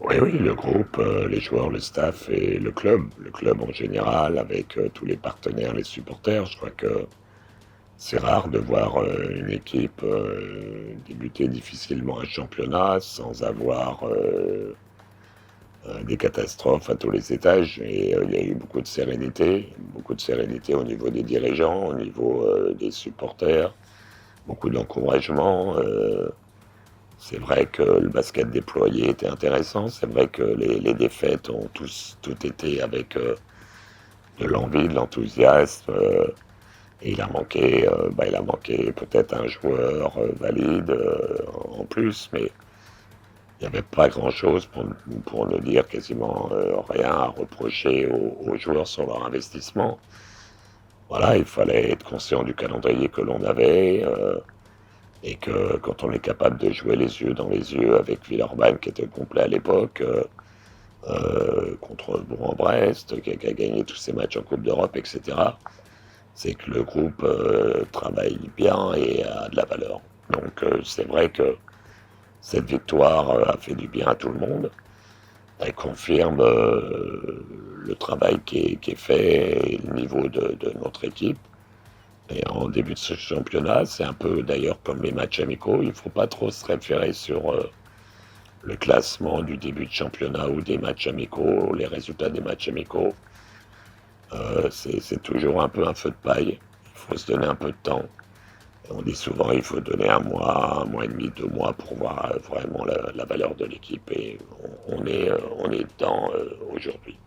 Oui, oui, le groupe, les joueurs, le staff et le club en général, avec tous les partenaires, les supporters. Je crois que c'est rare de voir une équipe débuter difficilement un championnat sans avoir des catastrophes à tous les étages. Et il y a eu beaucoup de sérénité au niveau des dirigeants, au niveau des supporters, beaucoup d'encouragement. C'est vrai que le basket déployé était intéressant. C'est vrai que les défaites ont tout été avec de l'envie, de l'enthousiasme. Et il a manqué peut-être un joueur valide en plus, mais il n'y avait pas grand-chose pour ne dire quasiment rien à reprocher aux joueurs sur leur investissement. Voilà, il fallait être conscient du calendrier que l'on avait. Et que quand on est capable de jouer les yeux dans les yeux avec Villeurbanne qui était complet à l'époque, contre Bourg-en-Brest, qui a gagné tous ses matchs en Coupe d'Europe, etc., c'est que le groupe travaille bien et a de la valeur. Donc c'est vrai que cette victoire a fait du bien à tout le monde. Elle confirme le travail qui est fait et le niveau de notre équipe. Et en début de ce championnat, c'est un peu d'ailleurs comme les matchs amicaux, il ne faut pas trop se référer sur le classement du début de championnat ou des matchs amicaux, les résultats des matchs amicaux. C'est toujours un peu un feu de paille. Il faut se donner un peu de temps. Et on dit souvent il faut donner un mois et demi, 2 mois pour voir vraiment la valeur de l'équipe. Et on est dedans aujourd'hui.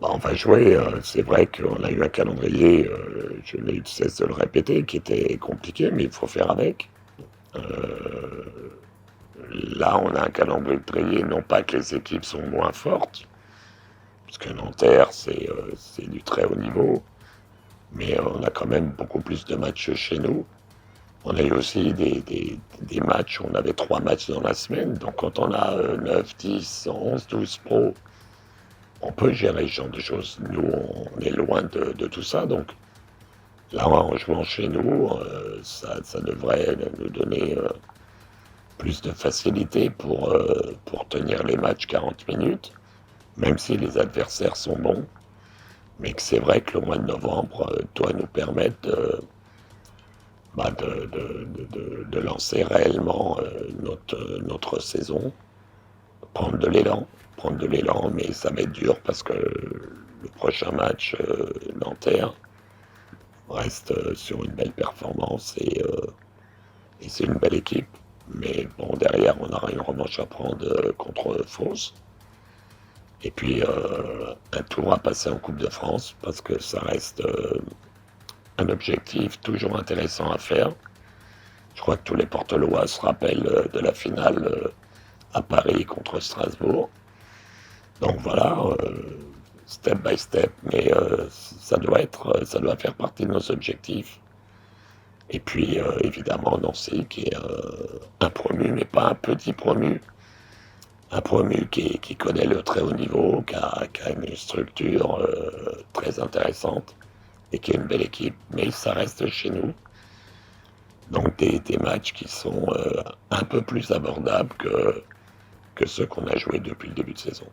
Bah, on va jouer. C'est vrai qu'on a eu un calendrier, je n'ai eu de cesse de le répéter, qui était compliqué, mais il faut faire avec. Euh, Là, on a un calendrier, non pas que les équipes sont moins fortes, parce que Nanterre, c'est du très haut niveau, mais on a quand même beaucoup plus de matchs chez nous. On a eu aussi des matchs, on avait 3 matchs dans la semaine, donc quand on a 9, 10, 11, 12 pros, on peut gérer ce genre de choses. Nous, on est loin de tout ça, donc là, en jouant chez nous, ça devrait nous donner plus de facilité pour tenir les matchs 40 minutes, même si les adversaires sont bons. Mais que c'est vrai que le mois de novembre doit nous permettre de lancer réellement notre saison, prendre de l'élan, mais ça va être dur parce que le prochain match Nanterre reste sur une belle performance et c'est une belle équipe. Mais bon, derrière, on aura une revanche à prendre contre Fos. Et puis un tour à passer en Coupe de France parce que ça reste un objectif toujours intéressant à faire. Je crois que tous les Portelois se rappellent de la finale à Paris contre Strasbourg. Donc voilà, step by step, mais ça doit faire partie de nos objectifs. Et puis évidemment Nancy qui est un promu, mais pas un petit promu, un promu qui connaît le très haut niveau, qui a une structure très intéressante et qui est une belle équipe, mais ça reste chez nous. Donc des matchs qui sont un peu plus abordables que ceux qu'on a joués depuis le début de saison.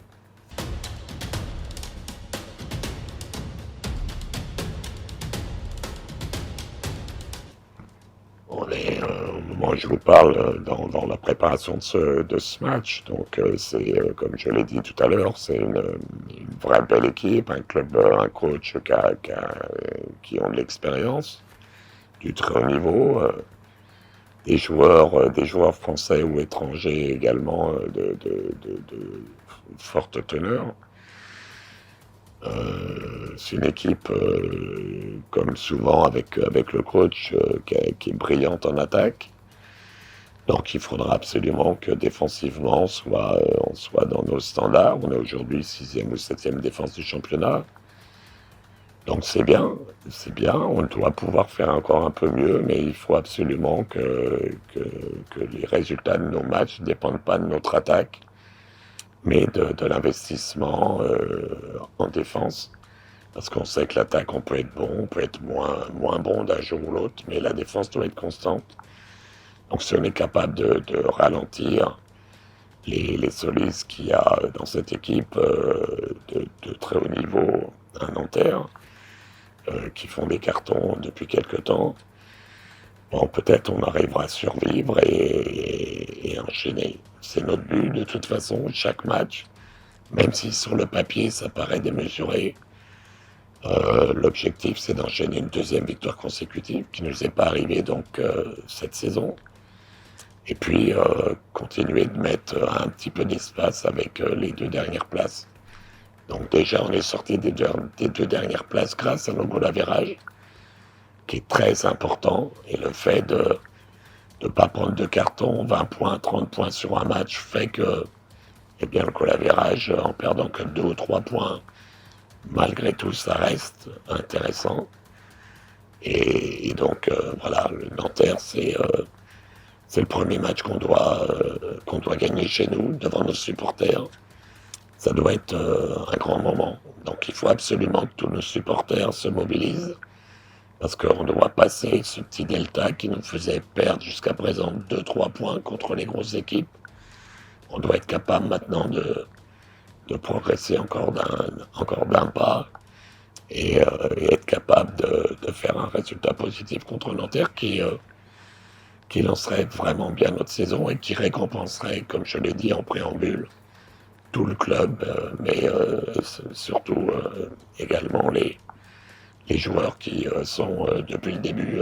On est, au moment où je vous parle, dans la préparation de ce match. Donc c'est, comme je l'ai dit tout à l'heure, c'est une vraie belle équipe, un club, un coach qui ont de l'expérience, du très haut niveau, des joueurs français ou étrangers également de forte teneur. C'est une équipe, comme souvent avec le coach, qui est brillante en attaque. Donc il faudra absolument que défensivement on soit dans nos standards. On est aujourd'hui sixième ou septième défense du championnat. Donc c'est bien, on doit pouvoir faire encore un peu mieux, mais il faut absolument que les résultats de nos matchs ne dépendent pas de notre attaque, mais de l'investissement en défense. Parce qu'on sait que l'attaque, on peut être bon, on peut être moins bon d'un jour ou l'autre, mais la défense doit être constante. Donc si on est capable de ralentir les solistes qu'il y a dans cette équipe de très haut niveau à Nanterre, qui font des cartons depuis quelque temps, bon, peut-être on arrivera à survivre et enchaîner. C'est notre but de toute façon, chaque match, même si sur le papier ça paraît démesuré, l'objectif c'est d'enchaîner une deuxième victoire consécutive qui ne nous est pas arrivée donc cette saison. Et puis continuer de mettre un petit peu d'espace avec les deux dernières places. Donc déjà on est sorti des deux dernières places grâce à nos goal average, qui est très important. Et le fait de ne pas prendre de carton, 20 points, 30 points sur un match, fait que eh bien, le goal average, en perdant que 2 ou 3 points, malgré tout, ça reste intéressant. Et donc, voilà, le Nanterre, c'est le premier match qu'on doit gagner chez nous, devant nos supporters. Ça doit être un grand moment. Donc, il faut absolument que tous nos supporters se mobilisent, parce qu'on doit passer ce petit delta qui nous faisait perdre jusqu'à présent 2-3 points contre les grosses équipes. On doit être capable maintenant de progresser encore d'un pas et être capable de faire un résultat positif contre Nanterre qui lancerait vraiment bien notre saison et qui récompenserait, comme je l'ai dit en préambule, tout le club, mais surtout également les joueurs qui sont depuis le début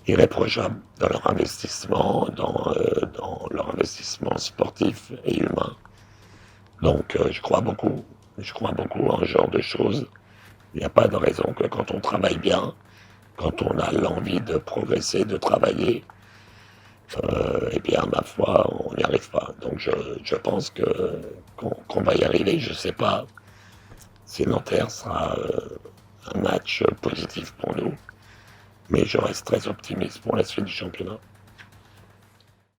irréprochables dans leur investissement, dans leur investissement sportif et humain. Donc je crois beaucoup en ce genre de choses. Il n'y a pas de raison que quand on travaille bien, quand on a l'envie de progresser, de travailler, eh bien, ma foi, on n'y arrive pas. Donc je pense qu'on va y arriver. Je ne sais pas si Nanterre sera un match positif pour nous, mais je reste très optimiste pour la suite du championnat.